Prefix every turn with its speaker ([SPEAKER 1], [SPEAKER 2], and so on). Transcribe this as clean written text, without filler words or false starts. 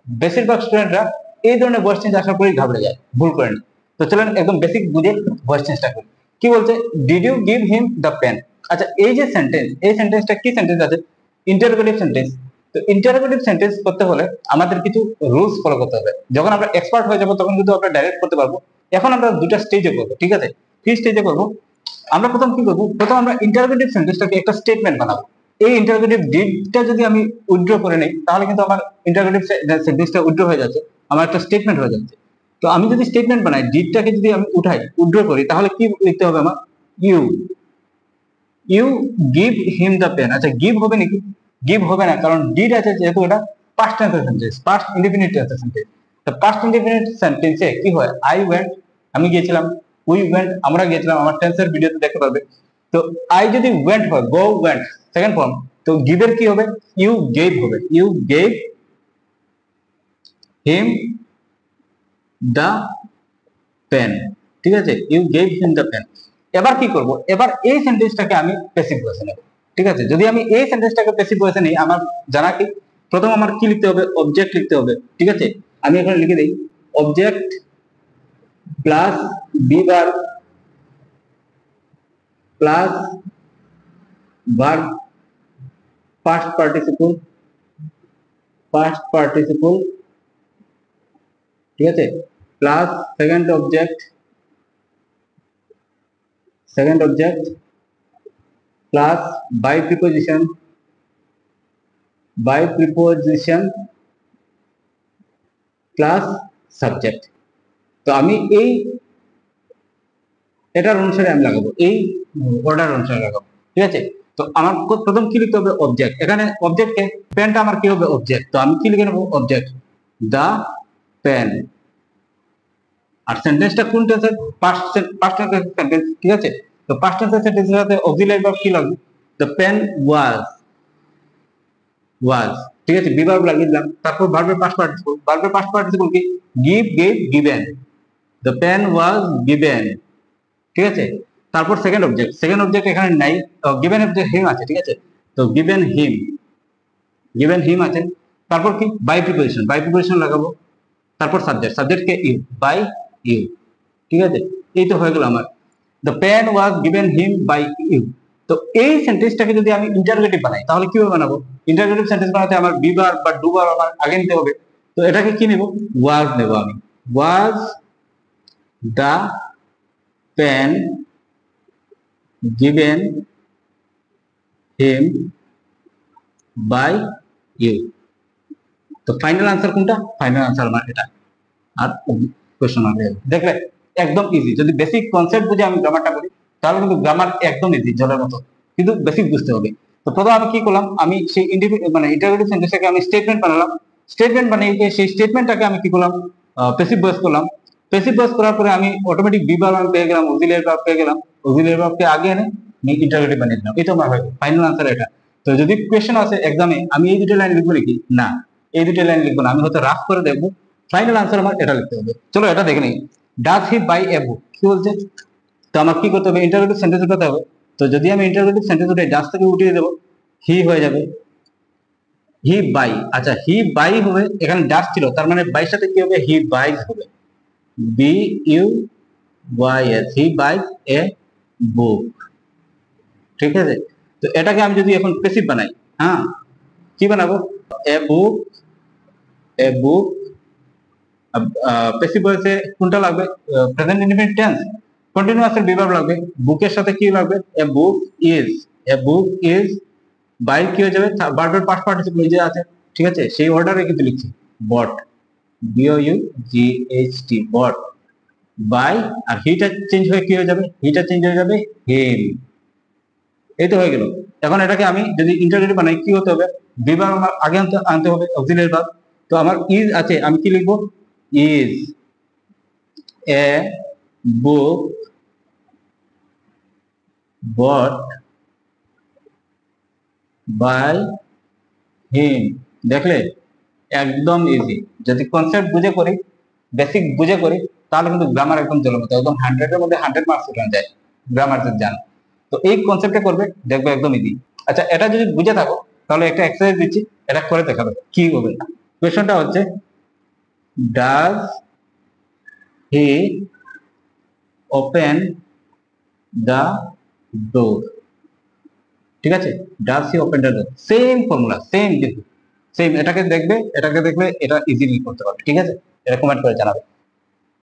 [SPEAKER 1] বেশিরভাগ স্টুডেন্টরা এই ধরনের ভয়েস চেঞ্জ আসার পরেই ঘাবড়ে যায়, ভুল করে না। তো চলেন একদম বেসিক বুঝে ভয়েস চেঞ্জটা করি। কি বলছে, did you give him the pen. আচ্ছা, এই যে সেন্টেন্স, এই সেন্টেন্সটা কি সেন্টেন্স আছে? Interrogative sentence. তো ইন্টারোগেটিভ সেন্টেন্স করতে হলে আমাদের কিছু রুলস ফলো করতে হবে। যখন আমরা এক্সপার্ট হয়ে যাব তখন কিন্তু আমরা ডাইরেক্ট করতে পারবো। এখন আমরা দুটা স্টেজে করবো, ঠিক আছে? কি স্টেজে করবো? আমরা প্রথম কি করবো, প্রথম আমরা ইন্টারোগেটিভ সেন্টেন্সটাকে একটা স্টেটমেন্ট বানাবো। এই ইন্টারোগেটিভ ডিডটা যদি আমি উইথড্র করে নেই তাহলে কিন্তু আমার ইন্টারোগেটিভ সেন্টেন্সটা উইথড্র হয়ে যাচ্ছে, আমার একটা স্টেটমেন্ট হয়ে যাচ্ছে। তো আমি যদি স্টেটমেন্ট বানাই, ডিডটাকে যদি আমি উঠাই, উইথড্র করি, তাহলে কি লিখতে হবে আমার? You you give him the pen. আচ্ছা, গিভ হবে নাকি? গিভ হবে না, কারণ ডিড আছে যেহেতু এটা পাস্ট টেন্সের সেন্টেন্স, পাস্ট ইনডিফিনিট টেন্সের সেন্টেন্স। তো পাস্ট ইনডিফিনিট সেন্টেন্সে কি হয়? আই ওয়েন্ট, আমি গিয়েছিলাম, উই ওয়েন্ট, আমরা গিয়েছিলাম, আমার টেন্সের ভিডিওতে দেখতে পারবে। তো আই যদি ওয়েন্ট হয়, গো ওয়েন্ট সেকেন্ড ফর্ম, তো গিভের কি হবে? ইউ গেভ হবে, you gave him the pen. ঠিক আছে, you gave him the pen. এবার কি করব? এবার এই সেন্টেন্সটাকে আমি প্যাসিভ ভয়েসে নেব। ঠিক আছে, যদি আমি এই সেন্টেন্সটাকে প্যাসিভ ভয়েসে নেই, আমার জানা কি, প্রথম আমার কি লিখতে হবে? অবজেক্ট লিখতে হবে। ঠিক আছে, আমি এখানে লিখে দেই object plus be verb plus verb past participle, past participle, ঠিক আছে, plus second object plus by preposition plus subject. তো আমি এই এটার অনুসারে আমি লাগাবো, এই অর্ডার অনুসারে লাগাবো। ঠিক আছে, তো আমার প্রথম কি লিখতে হবে? অবজেক্ট। এখানে অবজেক্টে পেনটা আমার কি হবে? অবজেক্ট। তো আমি কি লিখে নেবো? অবজেক্ট দা পেন। আর সেন্টেন্সটা কোন টেন্সের? পাস্ট টেন্সের সেন্টেন্স। ঠিক আছে, তো পাস্ট টেন্সের সেন্টেন্সের সাথে অক্সিলারি ভার্ব কি লাগবে? The pen was. ঠিক আছে, বি ভার্ব লাগিয়ে দিলাম। তারপর ভার্বের পাস্ট পার্টিসিপল কি? Give, gave, given. The pen was given. ঠিক আছে, তারপর সেকেন্ড অবজেক্ট এখানে নাই, গিভেন অবজেক্ট হিম আছে। ঠিক আছে, তো গিভেন হিম আছে। তারপর কি? বাই প্রিপোজিশন লাগাবো। তারপর সাবজেক্ট কে? You, by you. ঠিক আছে, এই তো হয়ে গেল আমার the pen was given him by you. তো এই সেন্টেন্সটাকে যদি আমি ইন্টারোগেটিভ বানাই তাহলে কিভাবে বানাবো? ইন্টারোগেটিভ সেন্টেন্স বানাতে আমার বি ভার্ব বা ডু ভার্ব আমার আগে নিতে হবে। তো এটাকে কি নেব? ওয়াজ নেব আমি। Was the pen given him by you। তো ফাইনাল আনসার কোনটা? ফাইনাল আনসার আমার এটা। আর কোশ্চেন মার্ক দেখলে একদম ইজি। যদি বেসিক কনসেপ্ট বুঝে আমি গ্রামারটা করি তাহলে কিন্তু গ্রামার একদম ইজি, জলের মতো। কিন্তু বেসিক বুঝতে হবে। তো প্রথমে আমি কি করলাম? আমি সেই ইন্টারোগেটিভ সেন্টেন্সটাকে আমি স্টেটমেন্ট বানালাম। স্টেটমেন্ট বানিয়ে সেই স্টেটমেন্টটাকে আমি কি করলাম? প্যাসিভ ভয়েস করলাম। প্যাসিভ ভয়েস করার পরে আমি অটোমেটিক বি ভার্ব আমি পেয়ে গেলাম, অক্সিলারি ভার্ব পেয়ে গেলাম। অক্সিলারি ভার্বকে আগে এনে আমি ইন্টারোগেটিভ বানিয়ে দিলাম। এটা আমার ফাইনাল আনসার এটা। তো যদি কোয়েশ্চেন আসে এক্সামে, আমি এই দুটো লাইন লিখবো নাকি? না, এই দুটো লাইন লিখবো না, আমি হয়তো রাফ করে দেখবো। ফাইনাল আনসার আমার এটা লিখতে হবে। চলো এটা দেখে নিই। ডাজ হি বাই এ বুক, কি বলছে? তো আমার কি করতে হবে? ইন্টারোগেটিভ সেন্টেন্স উঠাতে হবে। তো যদি আমি ইন্টারোগেটিভ সেন্টেন্স উঠে ডাজ থেকে উঠিয়ে দেবো, হি হয়ে যাবে, হি বাই। আচ্ছা, হি বাই হবে, এখানে ডাজ ছিল, তার মানে বাইর সাথে কি হবে? হি বাইজ হবে, বি ইউ ওয়াই এস, হি বাইজ এ বুক। ঠিক আছে, তো এটাকে আমি যদি এখন প্যাসিভ বানাই, হ্যাঁ, কি বানাবো? এ বুক, এ বুক। প্যাসিভ ভয়েসে কোনটা লাগবে? প্রেজেন্ট ইনডিফিনিট টেন্স, কন্টিনিউয়াস এর বিভার্ব লাগবে। বুকের সাথে কি লাগবে? A book is, a book is by কি হয়ে যাবে? ভার্বের পাস্ট পার্টিসিপল যে আছে, ঠিক আছে, সেই অর্ডারে কিন্তু লিখছি। Bought, B O U G H, T bought. Buy হিটা চেঞ্জ হয়ে কি হয়ে যাবে? হিটা চেঞ্জ হয়ে যাবে হিম। এই তো হয়ে গেল। এখন এটাকে আমি যদি ইন্টারোগেটিভ বানাই কি হতে হবে? বিভার্ব আমার আগে আনতে হবে, অক্সিলারি ভার্ব। তো আমার ইজ আছে, আমি কি লিখবো? Is a book bought by him. দেখলে একদম ইজি। যদি কনসেপ্ট বুঝে করি, বেসিক বুঝে করি, তাহলে কিন্তু গ্রামার একদম জলমতো, একদম 100 এর মধ্যে 100 মার্কস উঠানো যায় গ্রামার যদি জানো। তো এই কনসেপ্টে করবে, দেখবে একদম ইজি। আচ্ছা, এটা যদি বুঝে থাকো তাহলে একটা এক্সারসাইজ দিচ্ছি, এটা করে দেখাবে কি হবে। কোয়েশ্চনটা হচ্ছে does he open the door. ঠিক আছে, does he open the door, same formula, same কিন্তু সেম। এটাকে দেখলে এটা ইজিলি করতে পারবে। ঠিক আছে, এটা কমেন্ট করে জানাবে।